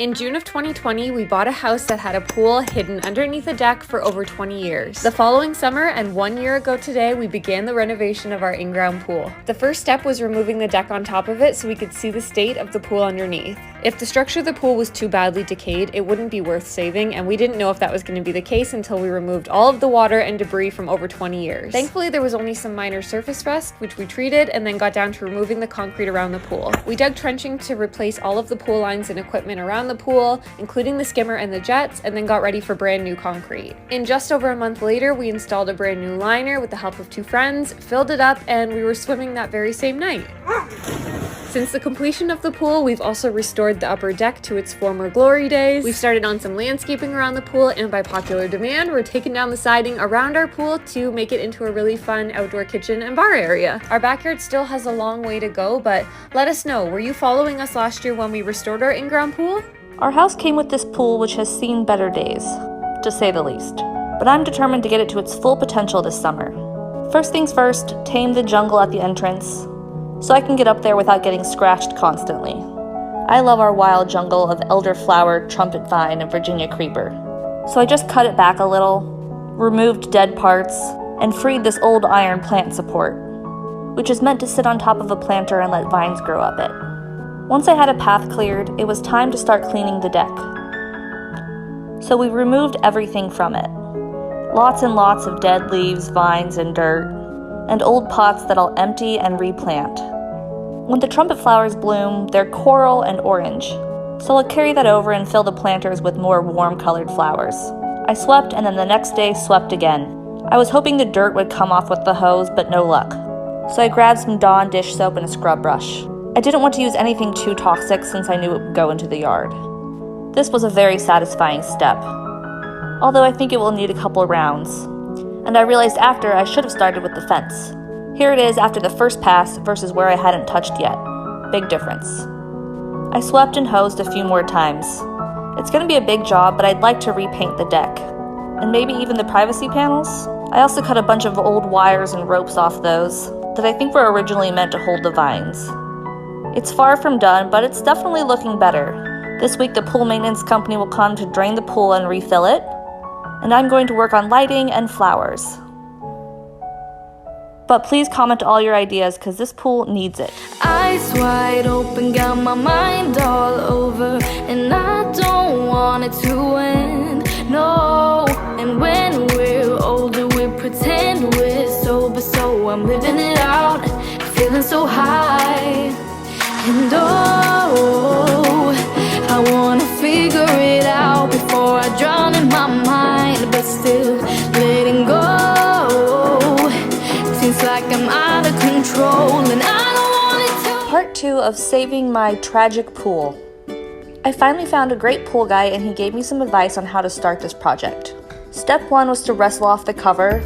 In June of 2020, we bought a house that had a pool hidden underneath a deck for over 20 years. The following summer, and 1 year ago today, we began the renovation of our in-ground pool. The first step was removing the deck on top of it so we could see the state of the pool underneath. If the structure of the pool was too badly decayed, it wouldn't be worth saving, and we didn't know if that was going to be the case until we removed all of the water and debris from over 20 years. Thankfully, there was only some minor surface rust, which we treated, and then got down to removing the concrete around the pool. We dug trenching to replace all of the pool lines and equipment around the pool, including the skimmer and the jets, and then got ready for brand new concrete. In just over a month later, we installed a brand new liner with the help of two friends, filled it up, and we were swimming that very same night. Since the completion of the pool, we've also restored the upper deck to its former glory days. We've started on some landscaping around the pool, and by popular demand, we're taking down the siding around our pool to make it into a really fun outdoor kitchen and bar area. Our backyard still has a long way to go, but let us know, were you following us last year when we restored our in-ground pool? Our house came with this pool which has seen better days, to say the least. But I'm determined to get it to its full potential this summer. First things first, tame the jungle at the entrance, so I can get up there without getting scratched constantly. I love our wild jungle of elderflower, trumpet vine, and Virginia creeper. So I just cut it back a little, removed dead parts, and freed this old iron plant support, which is meant to sit on top of a planter and let vines grow up it. Once I had a path cleared, it was time to start cleaning the deck. So we removed everything from it. Lots and lots of dead leaves, vines, and dirt, and old pots that I'll empty and replant. When the trumpet flowers bloom, they're coral and orange, so I'll carry that over and fill the planters with more warm-colored flowers. I swept and then the next day swept again. I was hoping the dirt would come off with the hose, but no luck. So I grabbed some Dawn dish soap and a scrub brush. I didn't want to use anything too toxic since I knew it would go into the yard. This was a very satisfying step, although I think it will need a couple rounds. And I realized after I should have started with the fence. Here it is after the first pass versus where I hadn't touched yet. Big difference. I swept and hosed a few more times. It's going to be a big job, but I'd like to repaint the deck. And maybe even the privacy panels? I also cut a bunch of old wires and ropes off those that I think were originally meant to hold the vines. It's far from done, but it's definitely looking better. This week the pool maintenance company will come to drain the pool and refill it, and I'm going to work on lighting and flowers. But please comment all your ideas, because this pool needs it. Eyes wide open, got my mind all over, and I don't want it to end, no. And when we're older, we pretend we're sober, so I'm living it out, feeling so high. And oh, I wanna figure it out before I drown in my mind, but still letting go seems like I'm out of control, and I don't want it to. Part 2 of saving my tragic pool. I finally found a great pool guy, and he gave me some advice on how to start this project. Step 1 was to wrestle off the cover,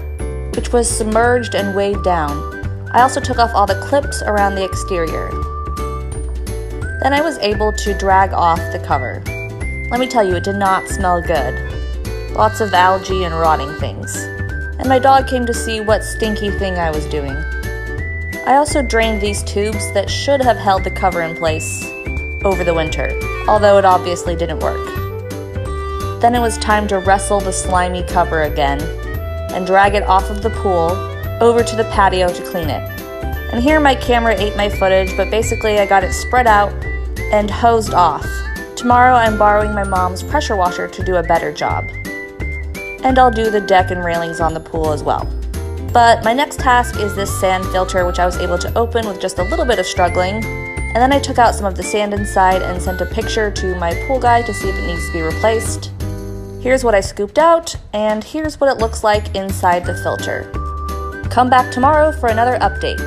which was submerged and weighed down. I also took off all the clips around the exterior. Then I was able to drag off the cover. Let me tell you, it did not smell good. Lots of algae and rotting things. And my dog came to see what stinky thing I was doing. I also drained these tubes that should have held the cover in place over the winter, although it obviously didn't work. Then it was time to wrestle the slimy cover again and drag it off of the pool over to the patio to clean it. And here my camera ate my footage, but basically I got it spread out and hosed off. Tomorrow I'm borrowing my mom's pressure washer to do a better job. And I'll do the deck and railings on the pool as well. But my next task is this sand filter, which I was able to open with just a little bit of struggling. And then I took out some of the sand inside and sent a picture to my pool guy to see if it needs to be replaced. Here's what I scooped out, and here's what it looks like inside the filter. Come back tomorrow for another update.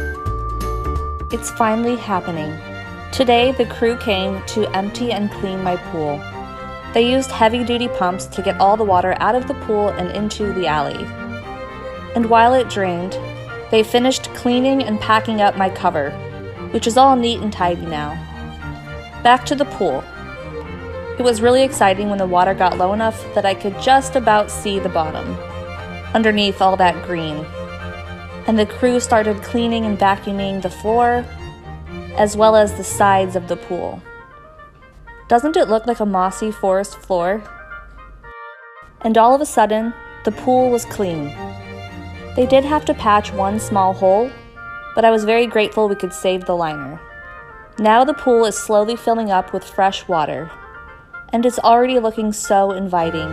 It's finally happening. Today, the crew came to empty and clean my pool. They used heavy-duty pumps to get all the water out of the pool and into the alley. And while it drained, they finished cleaning and packing up my cover, which is all neat and tidy now. Back to the pool. It was really exciting when the water got low enough that I could just about see the bottom, underneath all that green. And the crew started cleaning and vacuuming the floor, as well as the sides of the pool. Doesn't it look like a mossy forest floor? And all of a sudden, the pool was clean. They did have to patch one small hole, but I was very grateful we could save the liner. Now the pool is slowly filling up with fresh water, and it's already looking so inviting.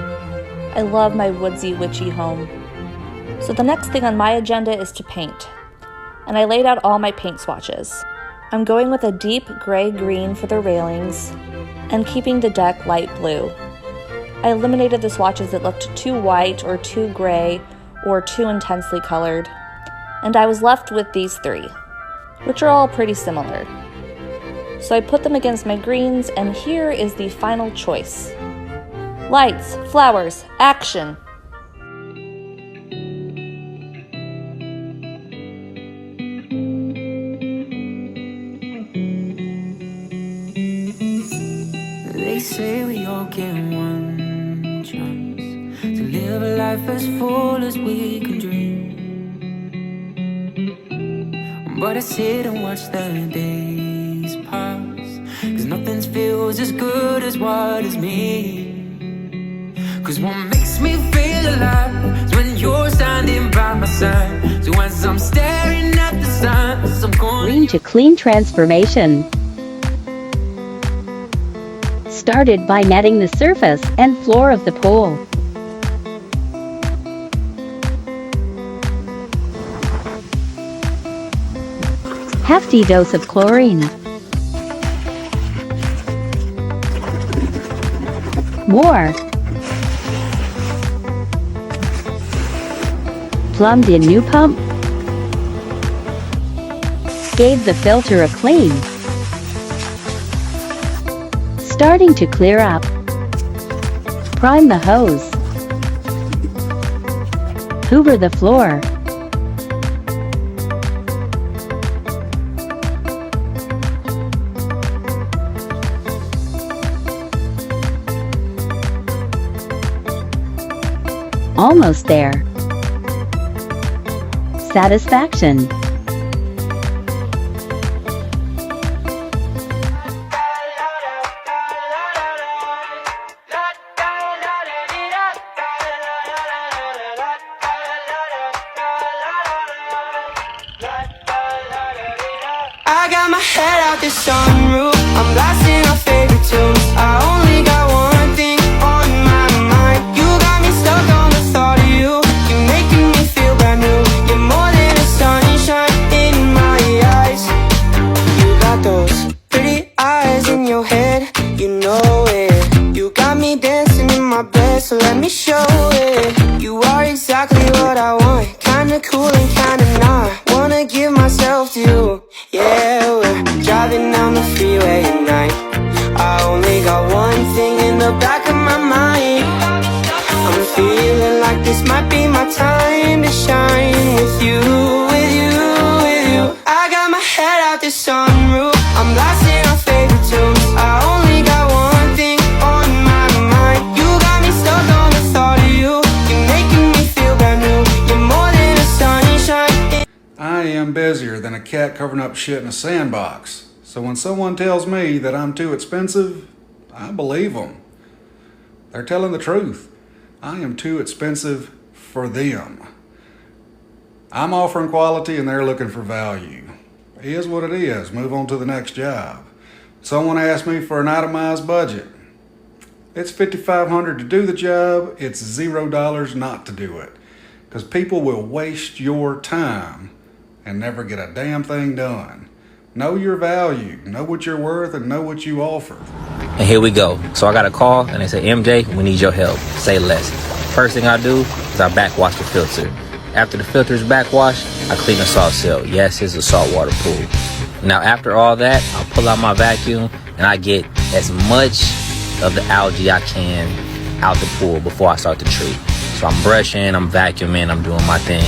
I love my woodsy, witchy home. So the next thing on my agenda is to paint, and I laid out all my paint swatches. I'm going with a deep gray-green for the railings, and keeping the deck light blue. I eliminated the swatches that looked too white or too gray or too intensely colored, and I was left with these three, which are all pretty similar. So I put them against my greens, and here is the final choice. Lights, flowers, action! They say we all get one chance to live a life as full as we can dream. But I sit and watch the days pass, 'cause nothing feels as good as what is me. 'Cause what makes me feel alive is when you're standing by my side. So as I'm staring at the stars, I'm going Green to clean transformation. Started by netting the surface and floor of the pool. Hefty dose of chlorine. More. Plumbed in new pump. Gave the filter a clean. Starting to clear up. Prime the hose. Hoover the floor. Almost there. Satisfaction. I got my head out the sunroof, I'm blasting our favorite tunes. I only got one thing on my mind. You got me stuck on the thought of you. You're making me feel brand new. You're more than a sunshine in my eyes. You got those pretty eyes in your head, you know it. You got me dancing in my bed, so let me show it. You are exactly what I want, kinda cool and kinda not. Wanna give myself to you. Yeah, we're driving down the freeway at night. I only got one thing in the back of my mind. I'm feeling like this might be my time to shine with you, with you, with you. I got my head out the sunroof, I'm blasting our favorite tunes. I only got one thing on my mind. You got me stuck on the thought of you. You're making me feel brand new. You're more than a sunshine. I am busier than a cat covering up shit in a sandbox. So when someone tells me that I'm too expensive, I believe them. They're telling the truth. I am too expensive for them. I'm offering quality and they're looking for value. It is what it is. Move on to the next job. Someone asked me for an itemized budget. It's $5,500 to do the job. It's $0 not to do it. Because people will waste your time and never get a damn thing done. Know your value, know what you're worth, and know what you offer. And here we go. So I got a call and they say, MJ, we need your help. Say less. First thing I do is I backwash the filter. After the filter is backwashed, I clean the salt cell. Yes, it's a saltwater pool. Now after all that, I'll pull out my vacuum and I get as much of the algae I can out the pool before I start to treat. So I'm brushing, I'm vacuuming, I'm doing my thing.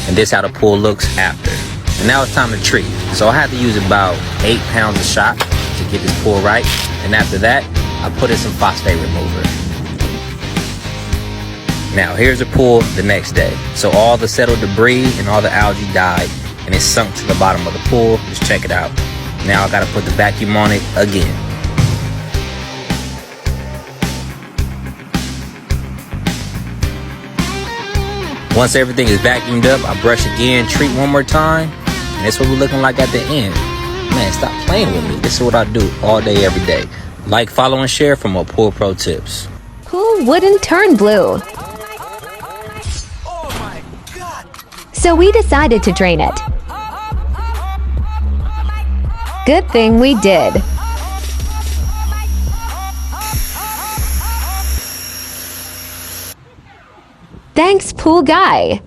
And this is how the pool looks after. And now it's time to treat. So I had to use about 8 pounds of shot to get this pool right. And after that, I put in some phosphate remover. Now here's the pool the next day. So all the settled debris and all the algae died and it sunk to the bottom of the pool. Just check it out. Now I gotta put the vacuum on it again. Once everything is vacuumed up, I brush again, treat one more time, and that's what we're looking like at the end. Man, stop playing with me. This is what I do all day, every day. Like, follow, and share for more Pool Pro tips. Pool wouldn't turn blue. So we decided to drain it. Good thing we did. Thanks, pool guy.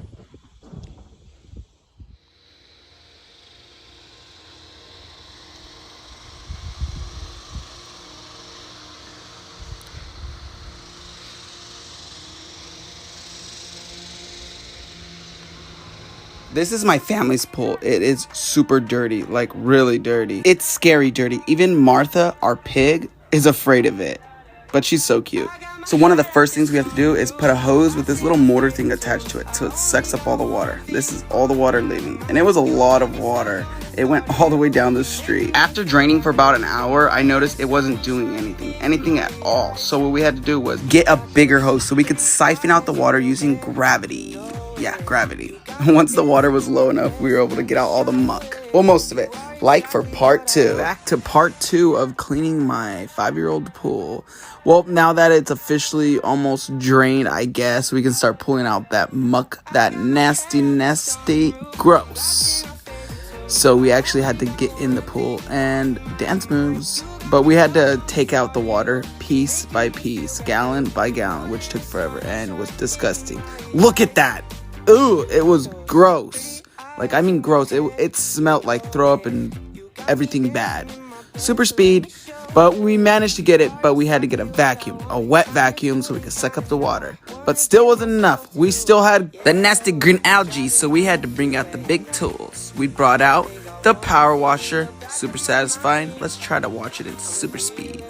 This is my family's pool. It is super dirty, like really dirty. It's scary dirty. Even Martha, our pig, is afraid of it. But she's so cute. So one of the first things we have to do is put a hose with this little mortar thing attached to it so it sucks up all the water. This is all the water leaving. And it was a lot of water. It went all the way down the street. After draining for about an hour, I noticed it wasn't doing anything at all. So what we had to do was get a bigger hose so we could siphon out the water using gravity. Yeah, gravity. Once the water was low enough, we were able to get out all the muck. Well, most of it. Like for part 2. Back to part 2 of cleaning my 5-year-old pool. Well, now that it's officially almost drained, I guess, we can start pulling out that muck, that nasty, gross. So we actually had to get in the pool and dance moves. But we had to take out the water piece by piece, gallon by gallon, which took forever and was disgusting. Look at that. Ooh, it was gross. Like, I mean gross. It smelled like throw up and everything bad. Super speed, but we managed to get it, but we had to get a vacuum, a wet vacuum, so we could suck up the water. But still wasn't enough. We still had the nasty green algae, so we had to bring out the big tools. We brought out the power washer. Super satisfying. Let's try to watch it in super speed.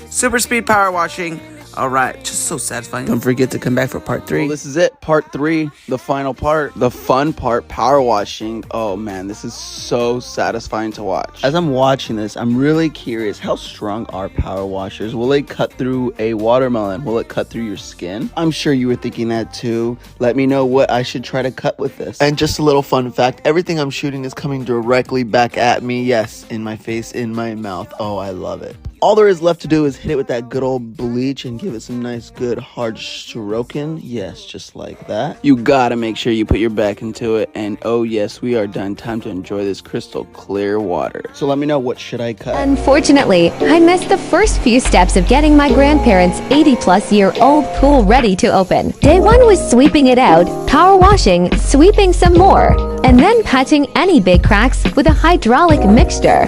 Super speed power washing. All right, just so satisfying. Don't forget to come back for part 3. Well, this is it, part 3, the final part, the fun part, power washing. Oh man, this is so satisfying to watch. As I'm watching this, I'm really curious, how strong are power washers? Will it cut through a watermelon? Will it cut through your skin? I'm sure you were thinking that too. Let me know what I should try to cut with this. And just a little fun fact, everything I'm shooting is coming directly back at me. Yes, in my face, in my mouth. Oh, I love it. All there is left to do is hit it with that good old bleach and give it some nice good hard stroking. Yes, just like that. You gotta make sure you put your back into it. And oh yes, we are done. Time to enjoy this crystal clear water. So let me know, what should I cut? Unfortunately, I missed the first few steps of getting my grandparents' 80-plus-year-old pool ready to open. Day 1 was sweeping it out, power washing, sweeping some more, and then patching any big cracks with a hydraulic mixture.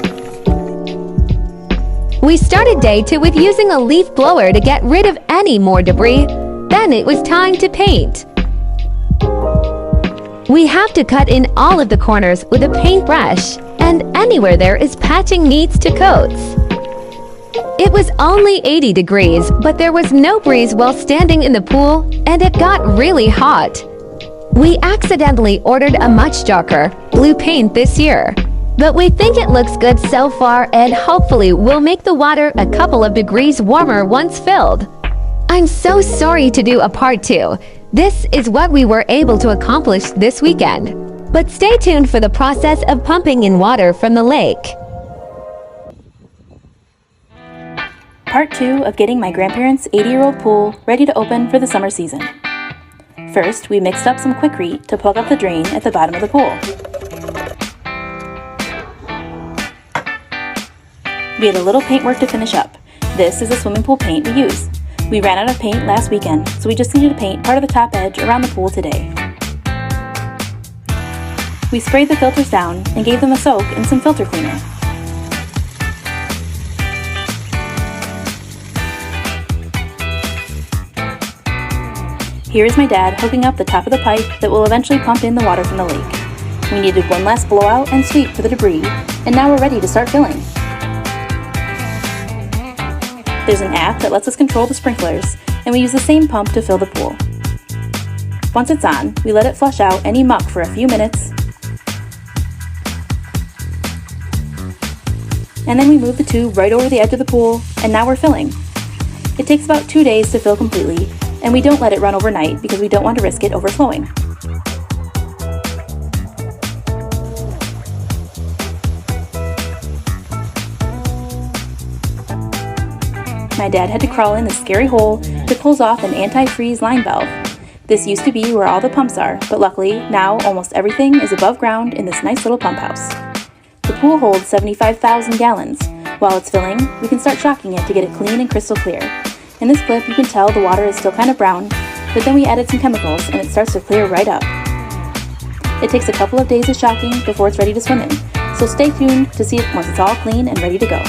We started day 2 with using a leaf blower to get rid of any more debris. Then it was time to paint. We have to cut in all of the corners with a paintbrush, and anywhere there is patching needs to coats. It was only 80 degrees, but there was no breeze while standing in the pool, and it got really hot. We accidentally ordered a much darker blue paint this year. But we think it looks good so far, and hopefully we'll make the water a couple of degrees warmer once filled. I'm so sorry to do a part 2. This is what we were able to accomplish this weekend. But stay tuned for the process of pumping in water from the lake. Part 2 of getting my grandparents' 80-year-old pool ready to open for the summer season. First, we mixed up some Quikrete to plug up the drain at the bottom of the pool. We had a little paint work to finish up. This is the swimming pool paint we use. We ran out of paint last weekend, so we just needed to paint part of the top edge around the pool today. We sprayed the filters down and gave them a soak in some filter cleaner. Here is my dad hooking up the top of the pipe that will eventually pump in the water from the lake. We needed one last blowout and sweep for the debris, and now we're ready to start filling. There's an app that lets us control the sprinklers, and we use the same pump to fill the pool. Once it's on, we let it flush out any muck for a few minutes, and then we move the tube right over the edge of the pool, and now we're filling. It takes about 2 days to fill completely, and we don't let it run overnight because we don't want to risk it overflowing. my dad had to crawl in this scary hole to close off an anti-freeze line valve. This used to be where all the pumps are, but luckily, now almost everything is above ground in this nice little pump house. The pool holds 75,000 gallons. While it's filling, we can start shocking it to get it clean and crystal clear. In this clip, you can tell the water is still kind of brown, but then we added some chemicals and it starts to clear right up. It takes a couple of days of shocking before it's ready to swim in, so stay tuned to see it once it's all clean and ready to go.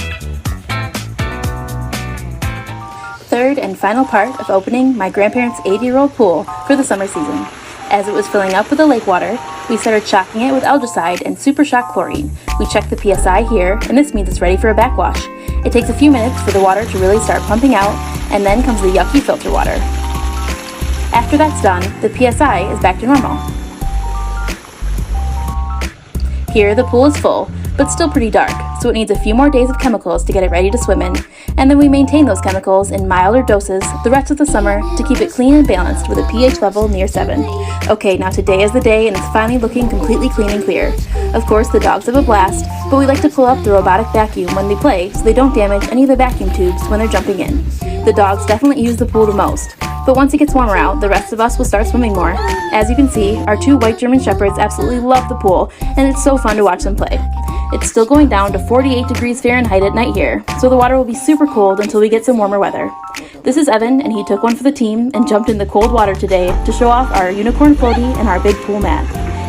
Third and final part of opening my grandparents' 80-year-old pool for the summer season. As it was filling up with the lake water, we started shocking it with algicide and super shock chlorine. We checked the PSI here, and this means it's ready for a backwash. It takes a few minutes for the water to really start pumping out, and then comes the yucky filter water. After that's done, the PSI is back to normal. Here, the pool is full, but still pretty dark, so it needs a few more days of chemicals to get it ready to swim in, and then we maintain those chemicals in milder doses the rest of the summer to keep it clean and balanced with a pH level near 7. Okay, now today is the day and it's finally looking completely clean and clear. Of course, the dogs have a blast, but we like to pull up the robotic vacuum when they play so they don't damage any of the vacuum tubes when they're jumping in. The dogs definitely use the pool the most, but once it gets warmer out, the rest of us will start swimming more. As you can see, our 2 white German Shepherds absolutely love the pool, and it's so fun to watch them play. It's still going down to 48 degrees Fahrenheit at night here, so the water will be super cold until we get some warmer weather. This is Evan, and he took one for the team and jumped in the cold water today to show off our unicorn floaty and our big pool mat.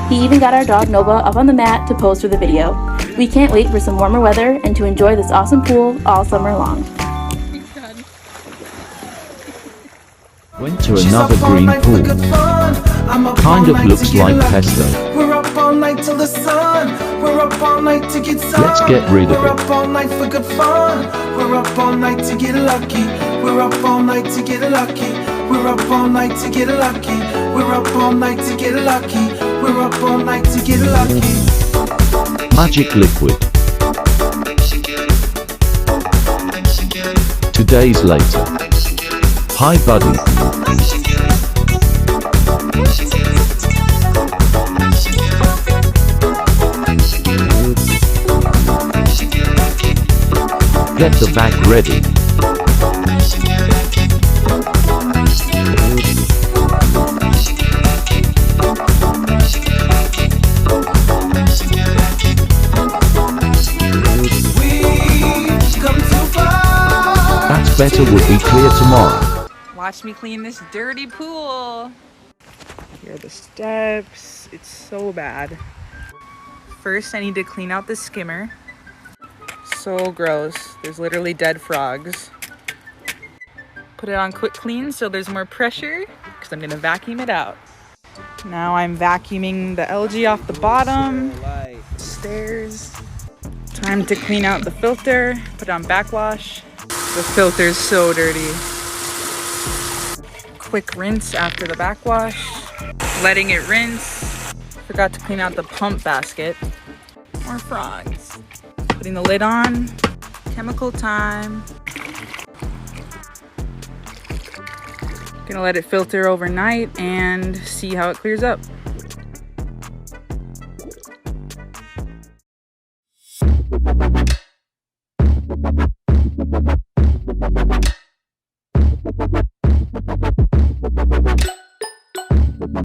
He even got our dog Nova up on the mat to pose for the video. We can't wait for some warmer weather and to enjoy this awesome pool all summer long. Went to another green pool. Kind of looks like pesto. We're up all night till the sun. We're up all night to get sun. Let's get rid of We're it. up all night for good fun. We're up all night to get lucky. We're up all night to get lucky. We're up all night to get lucky. We're up all night to get lucky. We're up all night to get lucky. Magic liquid. 2 days later. Hi buddy. Get the bag ready. That's better, would be clear tomorrow. Watch me clean this dirty pool. Here are the steps. It's so bad. First, I need to clean out the skimmer. So gross. There's literally dead frogs. Put it on quick clean so there's more pressure because I'm gonna vacuum it out. Now I'm vacuuming the algae off the bottom, stairs. Time to clean out the filter, put it on backwash. The filter's so dirty. Quick rinse after the backwash. Letting it rinse. Forgot to clean out the pump basket. More frogs. Putting the lid on. Chemical time. Gonna let it filter overnight and see how it clears up.